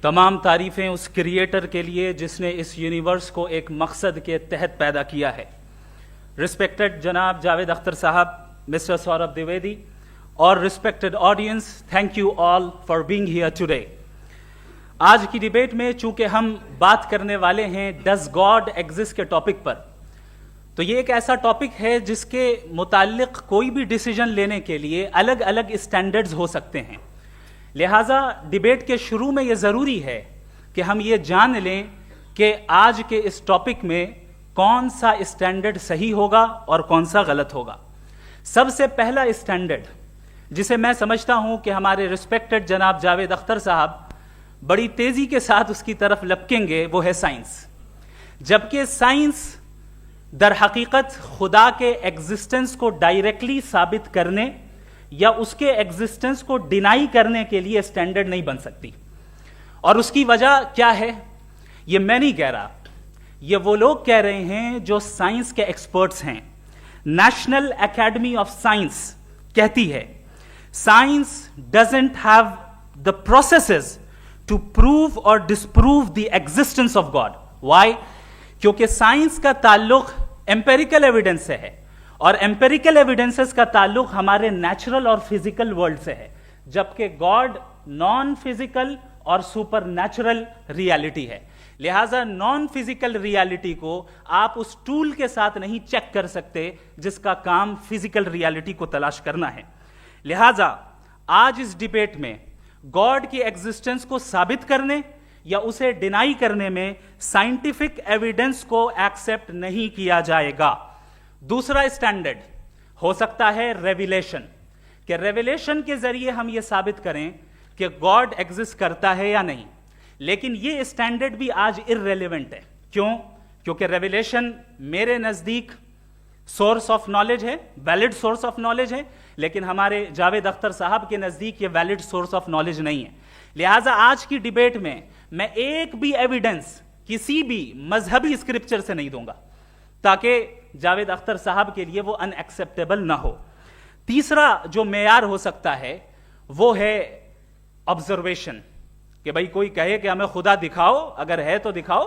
تمام تعریفیں اس کریٹر کے لیے جس نے اس یونیورس کو ایک مقصد کے تحت پیدا کیا ہے. رسپیکٹڈ جناب جاوید اختر صاحب, مسٹر سوربھ دیویدی اور respected audience, thank you all for being here today. آج کی ڈیبیٹ میں چونکہ ہم بات کرنے والے ہیں ڈز گاڈ ایگزسٹ کے ٹاپک پر, تو یہ ایک ایسا ٹاپک ہے جس کے متعلق کوئی بھی ڈیسیجن لینے کے لیے الگ الگ اسٹینڈرڈز ہو سکتے ہیں. لہٰذا ڈیبیٹ کے شروع میں یہ ضروری ہے کہ ہم یہ جان لیں کہ آج کے اس ٹاپک میں کون سا اسٹینڈرڈ صحیح ہوگا اور کون سا غلط ہوگا. سب سے پہلا اسٹینڈرڈ جسے میں سمجھتا ہوں کہ ہمارے رسپیکٹڈ جناب جاوید اختر صاحب بڑی تیزی کے ساتھ اس کی طرف لپکیں گے, وہ ہے سائنس. جبکہ سائنس در حقیقت خدا کے ایگزسٹنس کو ڈائریکٹلی ثابت کرنے یا اس کے ایگزسٹنس کو ڈینائی کرنے کے لیے اسٹینڈرڈ نہیں بن سکتی. اور اس کی وجہ کیا ہے یہ میں نہیں کہہ رہا, یہ وہ لوگ کہہ رہے ہیں جو سائنس کے ایکسپرٹس ہیں. نیشنل اکیڈمی آف سائنس کہتی ہے science doesn't have the processes to prove اور disprove the existence of God. Why? کیونکہ سائنس کا تعلق ایمپیریکل ایویڈنس سے ہے اور ایمپیریکل ایویڈنسز کا تعلق ہمارے نیچرل اور فزیکل ورلڈ سے ہے, جبکہ گاڈ نان فزیکل اور سپر نیچرل ریالٹی ہے. لہٰذا نان فزیکل ریالٹی کو آپ اس ٹول کے ساتھ نہیں چیک کر سکتے جس کا کام فزیکل ریالٹی کو تلاش کرنا ہے. لہٰذا آج اس ڈیبیٹ میں گاڈ کی ایگزسٹنس کو ثابت کرنے یا اسے ڈینائی کرنے میں سائنٹیفک ایویڈنس کو ایکسپٹ نہیں کیا جائے گا. دوسرا اسٹینڈرڈ ہو سکتا ہے ریویلیشن, کہ ریویلیشن کے ذریعے ہم یہ ثابت کریں کہ گاڈ ایگزسٹ کرتا ہے یا نہیں. لیکن یہ اسٹینڈرڈ بھی آج ارریلیونٹ ہے. کیوں؟ کیونکہ ریویلیشن میرے نزدیک سورس آف نالج ہے, ویلڈ سورس آف نالج ہے, لیکن ہمارے جاوید اختر صاحب کے نزدیک یہ ویلڈ سورس آف نالج نہیں ہے. لہٰذا آج کی ڈیبیٹ میں ایک بھی ایویڈنس کسی بھی مذہبی اسکرپچر سے نہیں دوں گا تاکہ جاوید اختر صاحب کے لیے وہ ان ایکسیپٹیبل نہ ہو. تیسرا جو معیار ہو سکتا ہے وہ ہے آبزرویشن, کہ بھائی کوئی کہے کہ ہمیں خدا دکھاؤ, اگر ہے تو دکھاؤ,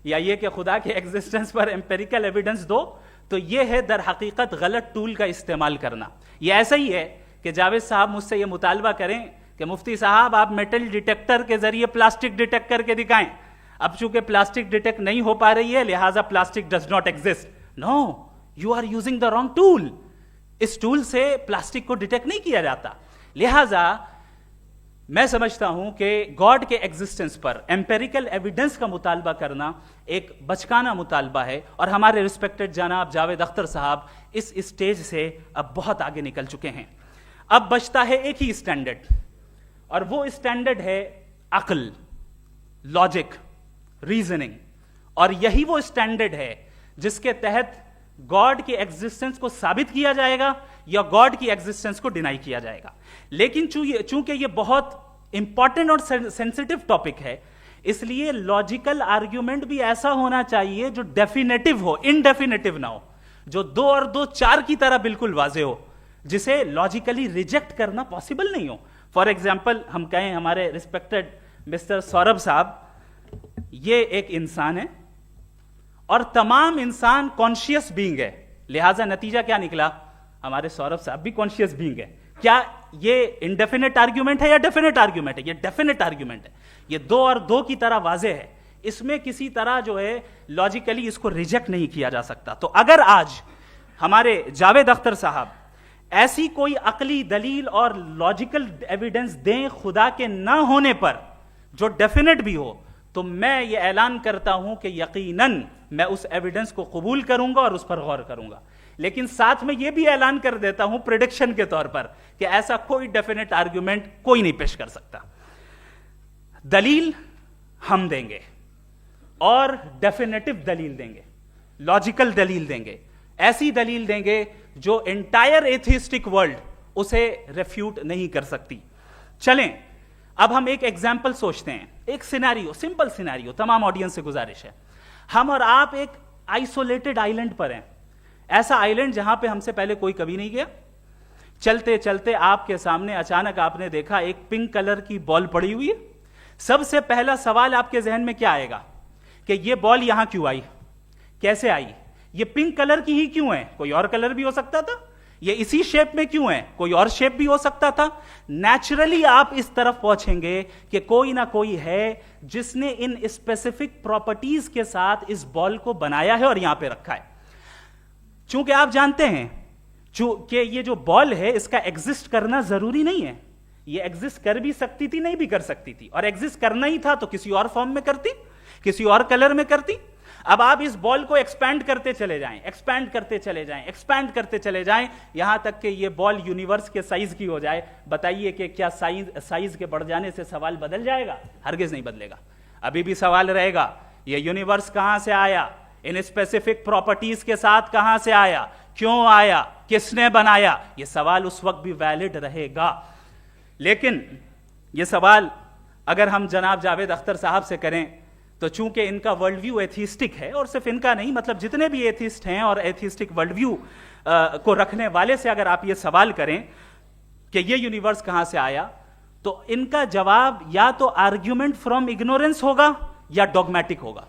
یا یہ کہ خدا کے ایگزسٹنس پر ایمپیریکل ایویڈنس دو. تو یہ ہے در حقیقت غلط ٹول کا استعمال کرنا. یہ ایسا ہی ہے کہ جاوید صاحب مجھ سے یہ مطالبہ کریں کہ مفتی صاحب آپ میٹل ڈیٹیکٹر کے ذریعے پلاسٹک ڈیٹیکٹ کر کے دکھائیں. اب چونکہ پلاسٹک ڈیٹیکٹ نہیں ہو پا رہی ہے لہٰذا plastic does not exist. No, you are using the wrong tool. اس ٹول سے پلاسٹک کو ڈیٹیکٹ نہیں کیا جاتا. لہٰذا میں سمجھتا ہوں کہ گاڈ کے ایگزسٹنس پر ایمپیریکل ایویڈنس کا مطالبہ کرنا ایک بچکانہ مطالبہ ہے, اور ہمارے رسپیکٹڈ جناب جاوید اختر صاحب اس اسٹیج سے اب بہت آگے نکل چکے ہیں. اب بچتا ہے ایک ہی اسٹینڈرڈ, اور وہ اسٹینڈرڈ ہے عقل, لاجک, ریزننگ. اور یہی وہ اسٹینڈرڈ ہے جس کے تحت گاڈ کی ایگزسٹنس کو ثابت کیا جائے گا یا گاڈ کی ایگزسٹنس کو ڈینائی کیا جائے گا. لیکن چونکہ یہ بہت امپورٹنٹ اور سینسٹیو ٹاپک ہے, اس لیے لاجیکل آرگیومنٹ بھی ایسا ہونا چاہیے جو ڈیفینیٹو ہو, انڈیفینیٹو نہ ہو, جو 2 اور 2 4 کی طرح بالکل واضح ہو, جسے لاجیکلی ریجیکٹ کرنا پاسبل نہیں ہو. فار ایگزامپل ہم کہیں ہمارے رسپیکٹڈ مسٹر سوربھ صاحب یہ ایک انسان ہے اور تمام انسان کانشیس بینگ ہے, لہٰذا نتیجہ کیا نکلا؟ ہمارے سوربھ صاحب بھی کانشیس بینگ ہے. کیا یہ انڈیفینٹ آرگیومنٹ ہے یا ڈیفینٹ آرگیومنٹ ہے؟ یہ ڈیفینٹ آرگیومنٹ ہے. یہ 2 اور 2 کی طرح واضح ہے, اس میں کسی طرح جو ہے لاجیکلی اس کو ریجیکٹ نہیں کیا جا سکتا. تو اگر آج ہمارے جاوید اختر صاحب ایسی کوئی عقلی دلیل اور لاجیکل ایویڈنس دیں خدا کے نہ ہونے پر جو ڈیفینٹ بھی ہو, تو میں یہ اعلان کرتا ہوں کہ یقیناً میں اس ایویڈنس کو قبول کروں گا اور اس پر غور کروں گا. لیکن ساتھ میں یہ بھی اعلان کر دیتا ہوں پریڈکشن کے طور پر کہ ایسا کوئی ڈیفینٹ آرگیومنٹ کوئی نہیں پیش کر سکتا. دلیل ہم دیں گے اور ڈیفینیٹو دلیل دیں گے, لاجیکل دلیل دیں گے, ایسی دلیل دیں گے جو انٹائر ایتھیسٹک ورلڈ اسے ریفیوٹ نہیں کر سکتی. چلیں اب ہم ایک ایگزامپل سوچتے ہیں, ایک سینیریو, سمپل سینیریو. تمام آڈینس سے گزارش ہے, ہم اور آپ ایک آئسولیٹڈ آئیلینڈ پر ہیں, ایسا آئیلینڈ جہاں پہ ہم سے پہلے کوئی کبھی نہیں گیا. چلتے چلتے آپ کے سامنے اچانک آپ نے دیکھا ایک پنک کلر کی بال پڑی ہوئی ہے, سب سے پہلا سوال آپ کے ذہن میں کیا آئے گا کہ یہ بال یہاں کیوں آئی, کیسے آئی, یہ پنک کلر کی ہی کیوں ہے, کوئی اور کلر بھی ہو سکتا تھا, یہ اسی شیپ میں کیوں ہے, کوئی اور شیپ بھی ہو سکتا تھا. نیچرلی آپ اس طرف پہنچیں گے کہ کوئی نہ کوئی ہے جس نے ان اسپیسیفک پراپرٹیز کے ساتھ اس بال کو بنایا ہے اور یہاں پہ رکھا ہے. چونکہ آپ جانتے ہیں کہ یہ جو بال ہے اس کا ایگزسٹ کرنا ضروری نہیں ہے, یہ ایگزسٹ کر بھی سکتی تھی, نہیں بھی کر سکتی تھی, اور ایگزسٹ کرنا ہی تھا تو کسی اور فارم میں کرتی, کسی اور کلر میں کرتی. اب آپ اس بال کو ایکسپینڈ کرتے چلے جائیں, ایکسپینڈ کرتے چلے جائیں, ایکسپینڈ کرتے چلے جائیں, یہاں تک کہ یہ بال یونیورس کے سائز کی ہو جائے. بتائیے کہ کیا سائز کے بڑھ جانے سے سوال بدل جائے گا؟ ہرگز نہیں بدلے گا. ابھی بھی سوال رہے گا یہ یونیورس کہاں سے آیا, ان اسپیسیفک پراپرٹیز کے ساتھ کہاں سے آیا, کیوں آیا, کس نے بنایا. یہ سوال اس وقت بھی ویلڈ رہے گا. لیکن یہ سوال اگر ہم جناب جاوید اختر صاحب سے کریں تو چونکہ ان کا ورلڈ ویو ایتھیسٹک ہے, اور صرف ان کا نہیں, مطلب جتنے بھی ایتھیسٹ ہیں اور ایتھیسٹک ورلڈ ویو کو رکھنے والے سے اگر آپ یہ سوال کریں کہ یہ یونیورس کہاں سے آیا, تو ان کا جواب یا تو آرگیومنٹ فرام اگنورینس ہوگا یا ڈوگمیٹک ہوگا.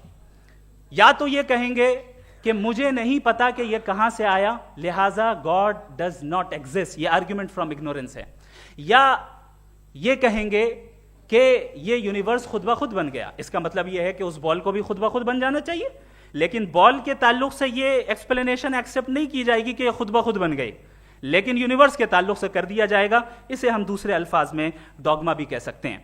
یا تو یہ کہیں گے کہ مجھے نہیں پتا کہ یہ کہاں سے آیا, لہذا گاڈ ڈز ناٹ ایگزسٹ, یہ آرگیومنٹ فرام اگنورینس ہے. یا یہ کہیں گے کہ یہ یونیورس خود بخود بن گیا. اس کا مطلب یہ ہے کہ اس بال کو بھی خود بخود بن جانا چاہیے, لیکن بال کے تعلق سے یہ ایکسپلینیشن ایکسیپٹ نہیں کی جائے گی کہ یہ خود بخود بن گئی, لیکن یونیورس کے تعلق سے کر دیا جائے گا. اسے ہم دوسرے الفاظ میں ڈوگما بھی کہہ سکتے ہیں.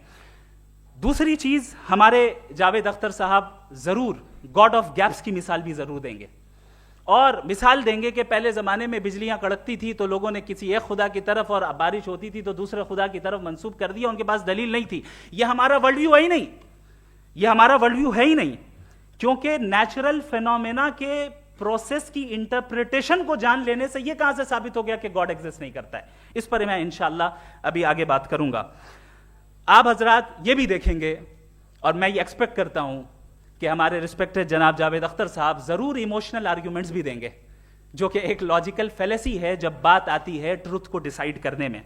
دوسری چیز, ہمارے جاوید اختر صاحب ضرور گاڈ آف گیپس کی مثال بھی ضرور دیں گے, اور مثال دیں گے کہ پہلے زمانے میں بجلیاں کڑکتی تھی تو لوگوں نے کسی ایک خدا کی طرف, اور بارش ہوتی تھی تو دوسرے خدا کی طرف منسوب کر دیا, ان کے پاس دلیل نہیں تھی. یہ ہمارا ورلڈ ویو ہے ہی نہیں, یہ ہمارا ورلڈ ویو ہے ہی نہیں, کیونکہ نیچرل فینومینا کے پروسیس کی انٹرپریٹیشن کو جان لینے سے یہ کہاں سے ثابت ہو گیا کہ گاڈ ایگزسٹ نہیں کرتا ہے. اس پر میں انشاءاللہ ابھی آگے بات کروں گا. آپ حضرات یہ بھی دیکھیں گے, اور میں یہ ایکسپیکٹ کرتا ہوں کہ ہمارے ریسپیکٹڈ جناب جاوید اختر صاحب ضرور ایموشنل آرگیومنٹس بھی دیں گے, جو کہ ایک لاجیکل فیلیسی ہے جب بات آتی ہے ٹروتھ کو ڈیسائیڈ کرنے میں.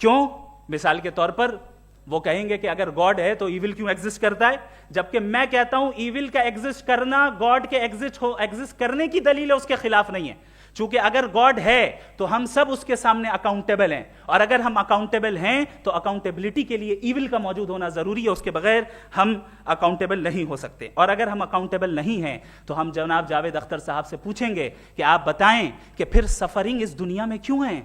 کیوں؟ مثال کے طور پر وہ کہیں گے کہ اگر گاڈ ہے تو ایول کیوں ایگزسٹ کرتا ہے, جبکہ میں کہتا ہوں ایول کا ایگزسٹ کرنا گاڈ کے ایگزسٹ کرنے کی دلیل ہے, اس کے خلاف نہیں ہے. چونکہ اگر گاڈ ہے تو ہم سب اس کے سامنے اکاؤنٹیبل ہیں, اور اگر ہم اکاؤنٹیبل ہیں تو اکاؤنٹیبلٹی کے لیے ایول کا موجود ہونا ضروری ہے, اس کے بغیر ہم اکاؤنٹیبل نہیں ہو سکتے. اور اگر ہم اکاؤنٹیبل نہیں ہیں تو ہم جناب جاوید اختر صاحب سے پوچھیں گے کہ آپ بتائیں کہ پھر سفرنگ اس دنیا میں کیوں ہے؟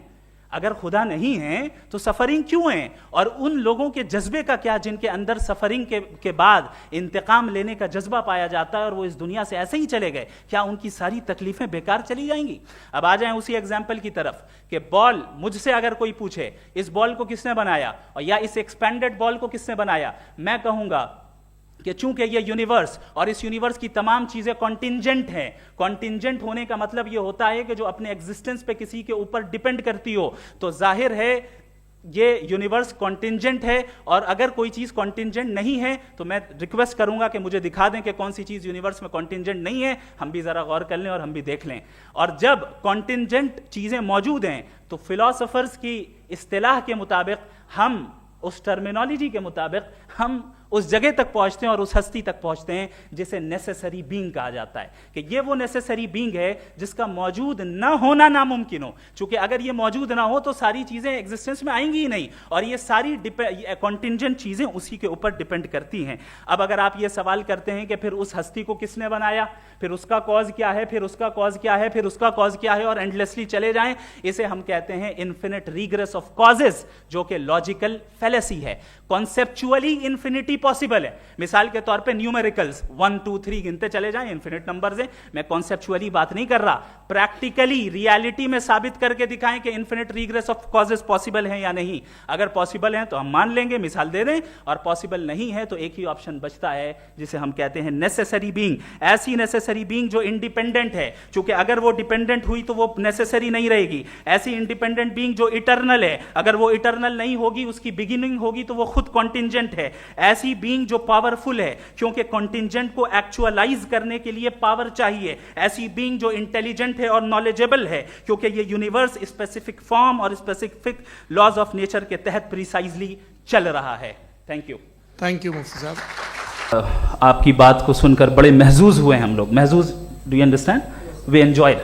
اگر خدا نہیں ہے تو سفرنگ کیوں ہے؟ اور ان لوگوں کے جذبے کا کیا جن کے اندر سفرنگ کے بعد انتقام لینے کا جذبہ پایا جاتا ہے اور وہ اس دنیا سے ایسے ہی چلے گئے, کیا ان کی ساری تکلیفیں بیکار چلی جائیں گی؟ اب آ جائیں اسی ایگزامپل کی طرف کہ بال, مجھ سے اگر کوئی پوچھے اس بال کو کس نے بنایا, اور یا اس ایکسپینڈڈ بال کو کس نے بنایا, میں کہوں گا کہ چونکہ یہ یونیورس اور اس یونیورس کی تمام چیزیں کانٹینجنٹ ہیں. کانٹینجنٹ ہونے کا مطلب یہ ہوتا ہے کہ جو اپنے ایگزسٹنس پہ کسی کے اوپر ڈیپینڈ کرتی ہو, تو ظاہر ہے یہ یونیورس کانٹینجنٹ ہے. اور اگر کوئی چیز کانٹینجنٹ نہیں ہے تو میں ریکویسٹ کروں گا کہ مجھے دکھا دیں کہ کون سی چیز یونیورس میں کانٹینجنٹ نہیں ہے, ہم بھی ذرا غور کر لیں اور ہم بھی دیکھ لیں. اور جب کانٹینجنٹ چیزیں موجود ہیں تو فلاسفرز کی اصطلاح کے مطابق, ہم اس ٹرمینالوجی کے مطابق ہم اس جگہ تک پہنچتے ہیں اور اس ہستی تک پہنچتے ہیں جسے نیسیسری بینگ کہا جاتا ہے, کہ یہ وہ نیسیسری بینگ ہے جس کا موجود نہ ہونا ناممکن ہو. چونکہ اگر یہ موجود نہ ہو تو ساری چیزیں ایگزسٹنس میں آئیں گی ہی نہیں, اور یہ ساری کانٹینجنٹ چیزیں اسی کے اوپر ڈیپینڈ کرتی ہیں. اب اگر آپ یہ سوال کرتے ہیں کہ پھر اس ہستی کو کس نے بنایا, پھر اس کا کاز کیا ہے, پھر اس کا کاز کیا ہے, پھر اس کا کاز کیا ہے, اور اینڈلیسلی چلے جائیں, اسے ہم کہتے ہیں انفینٹ ریگریس آف کازز, جو کہ لاجیکل فیلیسی ہے. کانسیپچولی انفینٹی پاسبل ہے. مثال کے طور پہ نیومیریکلز 1 2 3 گنتے چلے جائیں, انفینٹ نمبرز ہیں. میں کانسیپچولی بات نہیں کر رہا, پریکٹیکلی ریالٹی میں ثابت کر کے دکھائیں کہ infinite regress of causes possible ہیں یا نہیں. اگر پاسبل ہیں تو ہم مان لیں گے, مثال دے دیں, اور پاسبل نہیں ہے تو ایک ہی آپشن بچتا ہے جسے ہم کہتے ہیں نیسیسری بینگ. ایسی نیسیسری بینگ جو انڈیپینڈنٹ ہے, چونکہ اگر وہ ڈیپینڈنٹ ہوئی تو وہ نیسیسری نہیں رہے گی. ایسی انڈیپینڈنٹ بینگ جو اٹرنل ہے, اگر وہ اٹرنل نہیں ہوگی, اس کی بگننگ ہوگی تو وہ خود کانٹینجنٹ ہے. ایسی بینگ جو پاورفل ہے, کیونکہ کانٹینجنٹ کو ایکچوالائز کرنے کے لیے پاور چاہیے. ایسی بینگ جو انٹیلیجنٹ ہے اور نالجبل ہے, کیونکہ یہ یونیورس اسپیسیفک فارم اور اسپیسیفک لاز آف نیچر کے تحت پریسائزلی چل رہا ہے. Thank you. تھینک یو مفتی صاحب. آپ کی بات کو سن کر بڑے محظوظ ہوئے ہم لوگ. محظوظ, do you understand? We enjoyed.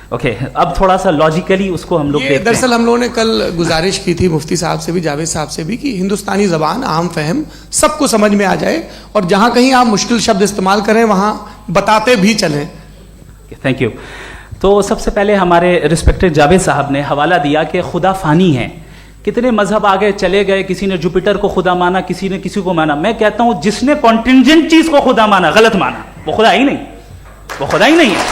Okay, اب تھوڑا سا لاجیکلی اس کو ہم لوگ دیکھتے ہیں. دراصل ہم لوگوں نے کل گزارش کی تھی مفتی صاحب سے بھی, جاوید صاحب سے بھی, کہ ہندوستانی زبان عام فہم سب کو سمجھ میں آ جائے, اور جہاں کہیں آپ مشکل شبد استعمال کریں وہاں بتاتے بھی چلیں. Thank you. تو سب سے پہلے ہمارے رسپیکٹڈ جاوید صاحب نے حوالہ دیا کہ خدا فانی ہے. کتنے مذہب آگے چلے گئے, کسی نے جوپیٹر کو خدا مانا, کسی نے کسی کو مانا. میں کہتا ہوں جس نے کانٹینجنٹ چیز کو خدا مانا, غلط مانا, وہ خدا ہی نہیں, وہ خدا ہی نہیں ہے.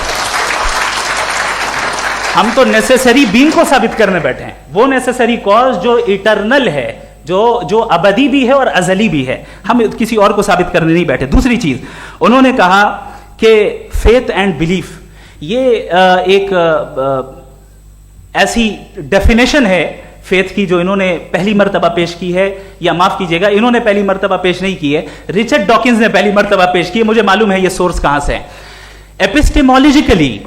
ہم تو نیسیسری بینگ کو ثابت کرنے بیٹھے ہیں, وہ نیسیسری کاز جو ایٹرنل ہے, جو ابدی بھی ہے اور ازلی بھی ہے. ہم کسی اور کو ثابت کرنے نہیں بیٹھے. دوسری چیز, انہوں نے کہا کہ فیتھ اینڈ بلیف, یہ ایک ایسی ڈیفینیشن ہے فیتھ کی جو انہوں نے پہلی مرتبہ پیش کی ہے, یا معاف کیجیے گا, انہوں نے پہلی مرتبہ پیش نہیں کی ہے, رچرڈ ڈاکنز نے پہلی مرتبہ پیش کی ہے. مجھے معلوم ہے یہ سورس کہاں سے ہے. ایپسٹیمولوجیکلی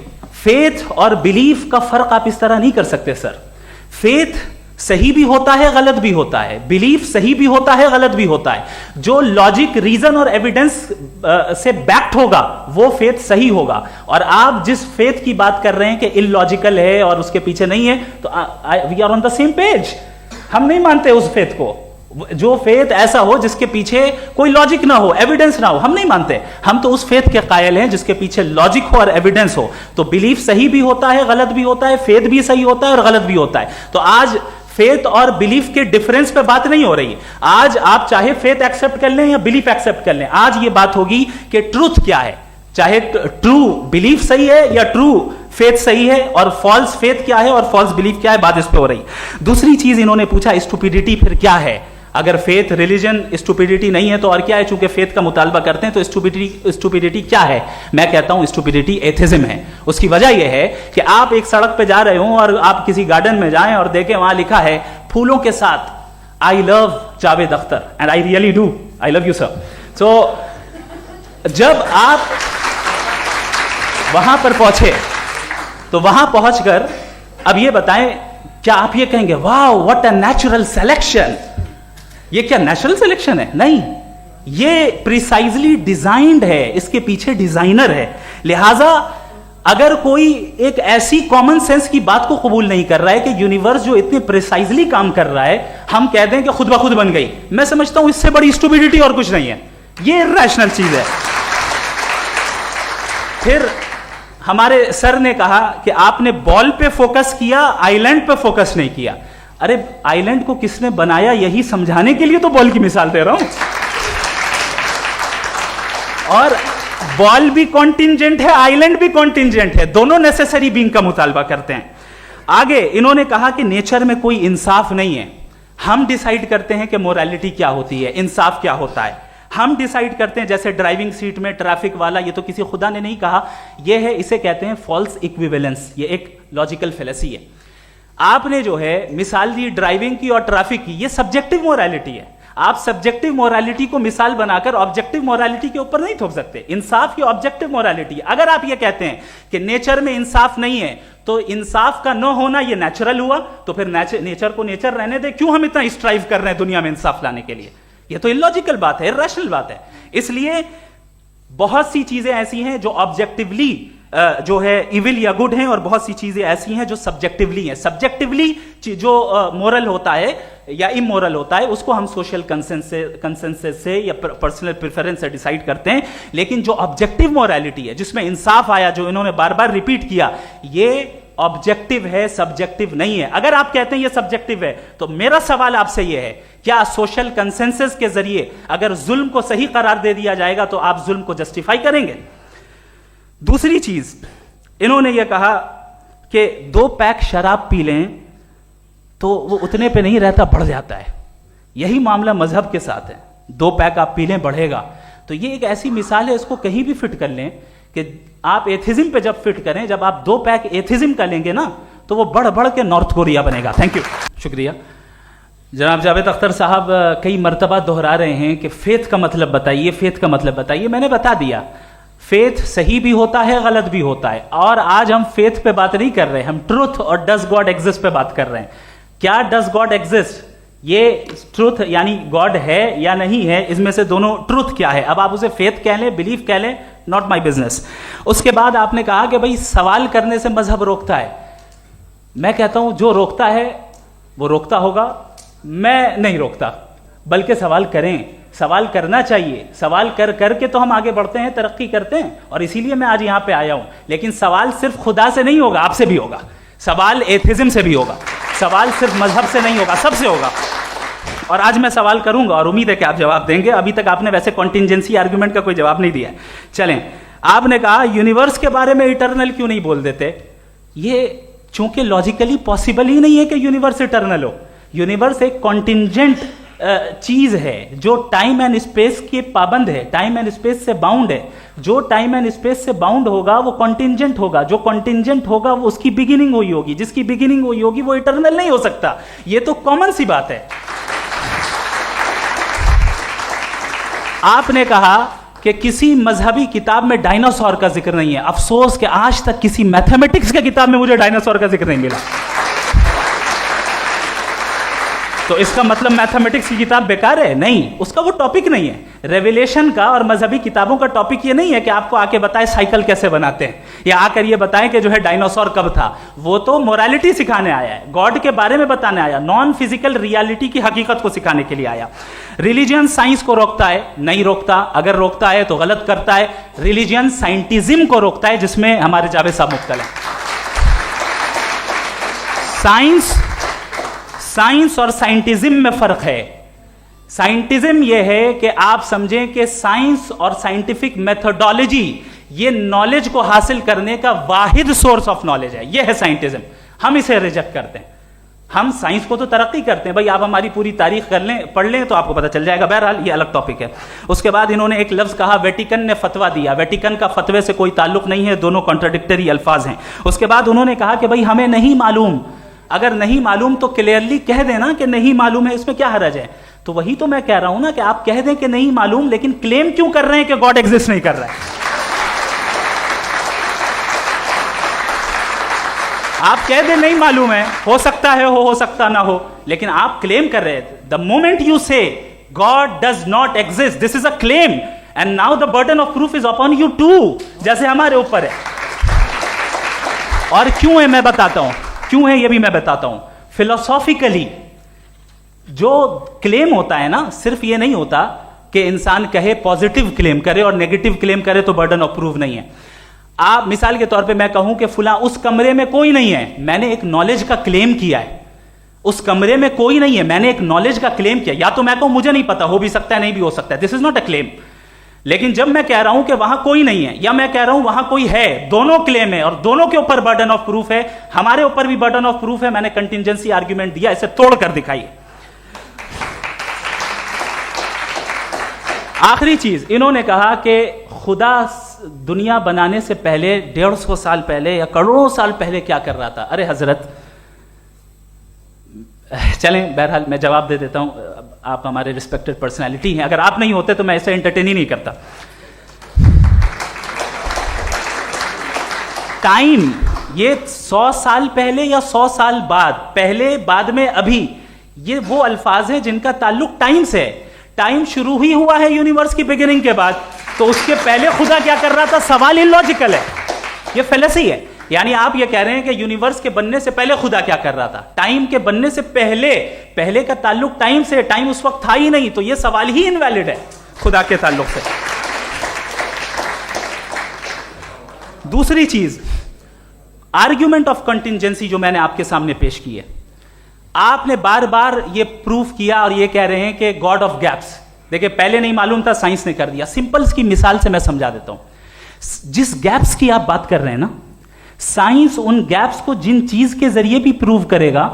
فیتھ اور بلیف کا فرق آپ اس طرح نہیں کر سکتے سر. فیتھ صحیح بھی ہوتا ہے, غلط بھی ہوتا ہے. بلیف صحیح بھی ہوتا ہے, غلط بھی ہوتا ہے. جو لاجک, ریزن اور ایویڈنس سے بیکڈ ہوگا وہ فیتھ صحیح ہوگا. اور آپ جس فیتھ کی بات کر رہے ہیں کہ ان لاجیکل ہے اور اس کے پیچھے نہیں ہے, تو we are on the same page. ہم نہیں مانتے اس فیتھ کو. جو فیتھ ایسا ہو جس کے پیچھے کوئی لاجک نہ ہو, ایویڈنس نہ ہو, ہم نہیں مانتے. ہم تو اس فیتھ کے قائل ہیں جس کے پیچھے لاجک ہو اور ایویڈنس ہو. تو بلیف صحیح بھی ہوتا ہے, غلط بھی ہوتا ہے, فیتھ بھی صحیح ہوتا ہے اور غلط بھی ہوتا ہے. تو آج فیتھ اور بلیف کے ڈفرنس پہ بات نہیں ہو رہی. آج آپ چاہے فیتھ ایکسپٹ کر لیں یا بلیف ایکسپٹ کر لیں, آج یہ بات ہوگی کہ ٹروتھ کیا ہے, چاہے ٹرو بلیف صحیح ہے یا ٹرو فیتھ صحیح ہے, اور فالس فیتھ کیا ہے اور فالس بلیف کیا ہے, بات اس پہ ہو رہی. دوسری چیز انہوں نے پوچھا اسٹوپیڈیٹی پھر کیا ہے. اگر فیتھ ریلیجن اسٹوپیڈیٹی نہیں ہے تو اور کیا ہے؟ چونکہ فیتھ کا مطالبہ کرتے ہیں تو اسٹوپیڈیٹی کیا ہے؟ میں کہتا ہوں اسٹوپیڈیٹی ایتھزم ہے. اس کی وجہ یہ ہے کہ آپ ایک سڑک پہ جا رہے ہوں اور آپ کسی گارڈن میں جائیں اور دیکھیں وہاں لکھا ہے پھولوں کے ساتھ I love Javed Akhtar, and I really do, I love you sir. So جب آپ وہاں پر پہنچے تو وہاں پہنچ کر اب یہ بتائیں, کیا آپ یہ کہیں گے واو واٹ اے نیچرل سلیکشن؟ یہ کیا نیچرل سلیکشن ہے؟ نہیں, یہ پریسائزلی ڈیزائنڈ ہے, اس کے پیچھے ڈیزائنر ہے. لہذا اگر کوئی ایک ایسی کامن سینس کی بات کو قبول نہیں کر رہا ہے کہ یونیورس جو اتنے پریسائزلی کام کر رہا ہے ہم کہہ دیں کہ خود بخود بن گئی, میں سمجھتا ہوں اس سے بڑی اسٹوپیڈیٹی اور کچھ نہیں ہے. یہ ریشنل چیز ہے. پھر ہمارے سر نے کہا کہ آپ نے بال پہ فوکس کیا, آئی لینڈ پہ فوکس نہیں کیا. ارے آئی لینڈ کو کس نے بنایا یہی سمجھانے کے لیے تو بال کی مثال دے رہا ہوں. اور بال بھی کانٹینجنٹ ہے, آئی لینڈ بھی کانٹینجنٹ ہے, دونوں نیسیسری بینگ کا مطالبہ کرتے ہیں. آگے انہوں نے کہا کہ نیچر میں کوئی انصاف نہیں ہے. ہم ڈیسائیڈ کرتے ہیں کہ مورالیٹی کیا ہوتی ہے, انصاف کیا ہوتا ہے. ہم ڈیسائیڈ کرتے ہیں, جیسے ڈرائیونگ سیٹ میں ٹریفک والا, یہ تو کسی خدا نے نہیں کہا, یہ ہے, اسے کہتے ہیں فالس ایکویویلنس. یہ ایک لاجیکل فیلیسی ہے. آپ نے جو ہے مثال دی ڈرائیونگ کی اور ٹریفک کی, یہ سبجیکٹو مورالیٹی ہے. آپ سبجیکٹو مورالیٹی کو مثال بنا کر آبجیکٹو مورالیٹی کے اوپر نہیں تھوپ سکتے. انصاف کی آبجیکٹو مورالیٹی. اگر آپ یہ کہتے ہیں کہ نیچر میں انصاف نہیں ہے تو انصاف کا نہ ہونا یہ نیچرل ہوا, تو پھر نیچر کو نیچر رہنے دے, کیوں ہم اتنا اسٹرائیو کر رہے ہیں دنیا میں انصاف لانے کے لیے؟ یہ تو illogical بات ہے, irrational بات ہے. اس لیے بہت سی چیزیں ایسی ہیں جو آبجیکٹیولی جو ہے ایول یا گڈ ہیں, اور بہت سی چیزیں ایسی ہیں جو سبجیکٹیولی ہیں. سبجیکٹیولی جو مورل ہوتا ہے یا امورل ہوتا ہے اس کو ہم سوشل کنسنسس سے یا پرسنل پریفرنس سے ڈیسائیڈ کرتے ہیں. لیکن جو آبجیکٹیو مورالٹی ہے جس میں انصاف آیا, جو انہوں نے بار بار ریپیٹ کیا, یہ آبجیکٹیو ہے, سبجیکٹیو نہیں ہے. اگر آپ کہتے ہیں یہ سبجیکٹیو ہے تو میرا سوال آپ سے یہ ہے, کیا سوشل کنسنسس کے ذریعے اگر ظلم کو صحیح قرار دے دیا جائے گا تو آپ ظلم کو جسٹیفائی کریں گے؟ دوسری چیز انہوں نے یہ کہا کہ 2 پیک شراب پی لیں تو وہ اتنے پہ نہیں رہتا, بڑھ جاتا ہے. یہی معاملہ مذہب کے ساتھ ہے. 2 پیک آپ پی لیں بڑھے گا. تو یہ ایک ایسی مثال ہے, اس کو کہیں بھی فٹ کر لیں کہ آپ ایتھزم پہ جب فٹ کریں, جب آپ 2 پیک ایتھزم کا لیں گے نا تو وہ بڑھ بڑھ کے نارتھ کوریا بنے گا. تھینک یو, شکریہ. جناب جاوید اختر صاحب کئی مرتبہ دہرا رہے ہیں کہ فیتھ کا مطلب بتائیے, فیتھ کا مطلب بتائیے. میں نے بتا دیا, فیتھ صحیح بھی ہوتا ہے, غلط بھی ہوتا ہے. اور آج ہم فیتھ پہ بات نہیں کر رہے, ہم ٹروتھ اور ڈز گاڈ ایگزسٹ پہ بات کر رہے ہیں. کیا ڈز گاڈ ایگزسٹ؟ یہ ٹروتھ یعنی گاڈ ہے یا نہیں ہے, اس میں سے دونوں ٹروتھ کیا ہے. اب آپ اسے فیتھ کہہ لیں, بلیف کہہ لیں, ناٹ مائی بزنس. اس کے بعد آپ نے کہا کہ بھائی سوال کرنے سے مذہب روکتا ہے. میں کہتا ہوں جو روکتا ہے وہ روکتا ہوگا, میں نہیں روکتا, بلکہ سوال کریں, سوال کرنا چاہیے. سوال کر کر کے تو ہم آگے بڑھتے ہیں, ترقی کرتے ہیں, اور اسی لیے میں آج یہاں پہ آیا ہوں. لیکن سوال صرف خدا سے نہیں ہوگا, آپ سے بھی ہوگا. سوال ایتھزم سے بھی ہوگا. سوال صرف مذہب سے نہیں ہوگا, سب سے ہوگا. اور آج میں سوال کروں گا اور امید ہے کہ آپ جواب دیں گے. ابھی تک آپ نے ویسے کانٹینجنسی آرگومنٹ کا کوئی جواب نہیں دیا ہے. چلیں, آپ نے کہا یونیورس کے بارے میں اٹرنل کیوں نہیں بول دیتے. یہ چونکہ لاجیکلی پاسبل ہی نہیں ہے کہ یونیورس اٹرنل ہو. یونیورس ایک کانٹینجنٹ چیز ہے جو ٹائم اینڈ اسپیس کے پابند ہے, ٹائم اینڈ اسپیس سے باؤنڈ ہے. جو ٹائم اینڈ اسپیس سے باؤنڈ ہوگا وہ کانٹینجنٹ ہوگا, جو کانٹینجنٹ ہوگا وہ اس کی بگننگ ہوئی ہوگی, جس کی بگننگ ہوئی ہوگی وہ اٹرنل نہیں ہو سکتا. یہ تو کامن سی بات ہے. آپ نے کہا کہ کسی مذہبی کتاب میں ڈائناسور کا ذکر نہیں ہے. افسوس کہ آج تک کسی میتھمیٹکس کی کتاب میں مجھے ڈائناسور کا ذکر نہیں ملا. تو اس کا مطلب میتھمیٹکس کی کتاب بیکار ہے؟ نہیں, اس کا وہ ٹاپک نہیں ہے. ریویلیشن کا اور مذہبی کتابوں کا ٹاپک یہ نہیں ہے کہ آپ کو آ کے بتائے سائیکل کیسے بناتے ہیں, یا آ کر یہ بتائیں کہ جو ہے ڈائناسور کب تھا. وہ تو مورالٹی سکھانے آیا ہے, گاڈ کے بارے میں بتانے آیا, نان فزیکل ریالٹی کی حقیقت کو سکھانے کے لیے آیا. ریلیجن سائنس کو روکتا ہے؟ نہیں روکتا. اگر روکتا ہے تو غلط کرتا ہے. ریلیجن سائنٹزم کو روکتا ہے, جس میں ہمارے جاوید صاحب مبتلا ہیں. سائنس اور سائنٹزم میں فرق ہے. سائنٹزم یہ ہے کہ آپ سمجھیں کہ سائنس اور سائنٹیفک میتھڈالوجی یہ نالج کو حاصل کرنے کا واحد سورس آف نالج ہے. یہ ہے سائنٹزم. ہم اسے ریجیکٹ کرتے ہیں. ہم سائنس کو تو ترقی کرتے ہیں. بھائی آپ ہماری پوری تاریخ کر لیں, پڑھ لیں تو آپ کو پتہ چل جائے گا. بہرحال یہ الگ ٹاپک ہے. اس کے بعد انہوں نے ایک لفظ کہا, ویٹیکن نے فتویٰ دیا. ویٹیکن کا فتوے سے کوئی تعلق نہیں ہے, دونوں کانٹراڈکٹری الفاظ ہیں. اس کے بعد انہوں نے کہا کہ بھائی ہمیں نہیں معلوم. اگر نہیں معلوم تو کلیئرلی کہہ دینا کہ نہیں معلوم ہے, اس میں کیا حرج ہے. تو وہی تو میں کہہ رہا ہوں نا کہ آپ کہہ دیں کہ نہیں معلوم, لیکن کلیم کیوں کر رہے ہیں کہ گاڈ ایگزسٹ نہیں کر رہا ہے. آپ کہہ دیں نہیں معلوم ہے, ہو سکتا ہے ہو سکتا نہ ہو, لیکن آپ کلیم کر رہے ہیں. The moment you say God does not exist, this is a claim, and now the burden of proof is upon you too, جیسے ہمارے اوپر ہے. اور کیوں ہے میں بتاتا ہوں, کیوں ہے یہ بھی میں بتاتا ہوں. فلسافیکلی جو کلیم ہوتا ہے نا, صرف یہ نہیں ہوتا کہ انسان کہے پازیٹیو کلیم کرے اور نیگیٹو کلیم کرے تو برڈن آف پروف نہیں ہے. آپ مثال کے طور پہ میں کہوں کہ فلاں اس کمرے میں کوئی نہیں ہے, میں نے ایک نالج کا کلیم کیا ہے. اس کمرے میں کوئی نہیں ہے, میں نے ایک نالج کا کلیم کیا. یا تو میں کہوں مجھے نہیں پتا, ہو بھی سکتا ہے نہیں بھی ہو سکتا ہے, دس از ناٹ اے کلیم. لیکن جب میں کہہ رہا ہوں کہ وہاں کوئی نہیں ہے, یا میں کہہ رہا ہوں وہاں کوئی ہے, دونوں کلیم ہے اور دونوں کے اوپر برڈن آف پروف ہے. ہمارے اوپر بھی برڈن آف پروف ہے. میں نے کنٹینجنسی آرگومنٹ دیا, اسے توڑ کر دکھائیے. آخری چیز انہوں نے کہا کہ خدا دنیا بنانے سے پہلے 150 سال پہلے یا کروڑوں سال پہلے کیا کر رہا تھا. ارے حضرت, چلیں بہرحال میں جواب دے دیتا ہوں. آپ ہمارے ریسپیکٹڈ پرسنالٹی ہیں, اگر آپ نہیں ہوتے تو میں اسے انٹرٹین ہی نہیں کرتا. ٹائم یہ 100 سال پہلے یا 100 سال بعد, پہلے بعد میں ابھی, یہ وہ الفاظ ہیں جن کا تعلق ٹائم سے ہے. ٹائم شروع ہی ہوا ہے یونیورس کی بگننگ کے بعد, تو اس کے پہلے خدا کیا کر رہا تھا, سوال اللاجیکل ہے, یہ فیلسی ہے. یعنی آپ یہ کہہ رہے ہیں کہ یونیورس کے بننے سے پہلے خدا کیا کر رہا تھا. ٹائم کے بننے سے پہلے کا تعلق ٹائم سے, ٹائم اس وقت تھا ہی نہیں, تو یہ سوال ہی انویلڈ ہے خدا کے تعلق سے. دوسری چیز, آرگیومنٹ آف کنٹینجنسی جو میں نے آپ کے سامنے پیش کی ہے, آپ نے بار بار یہ پروف کیا اور یہ کہہ رہے ہیں کہ گاڈ آف گیپس. دیکھیں پہلے نہیں معلوم تھا, سائنس نے کر دیا. سمپل کی مثال سے میں سمجھا دیتا ہوں. جس گیپس کی آپ بات کر رہے ہیں نا, سائنس ان گیپس کو جن چیز کے ذریعے بھی پروو کرے گا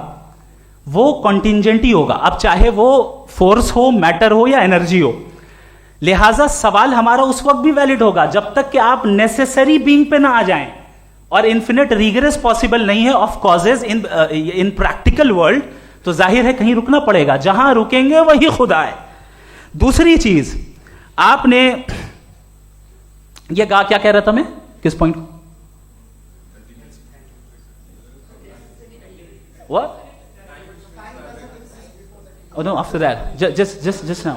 وہ کنٹینجنٹی ہوگا, اب چاہے وہ فورس ہو, میٹر ہو یا انرجی ہو. لہٰذا سوال ہمارا اس وقت بھی ویلڈ ہوگا جب تک کہ آپ نیسیسری بینگ پہ نہ آ جائیں, اور انفینٹ ریگریس پاسبل نہیں ہے of causes in practical world, تو ظاہر ہے کہیں رکنا پڑے گا. جہاں رکیں گے وہی خدا ہے. دوسری چیز, آپ نے یہ کہا, کیا کہہ رہا تھا میں, کس پوائنٹ کو, Oh no, after that, just now.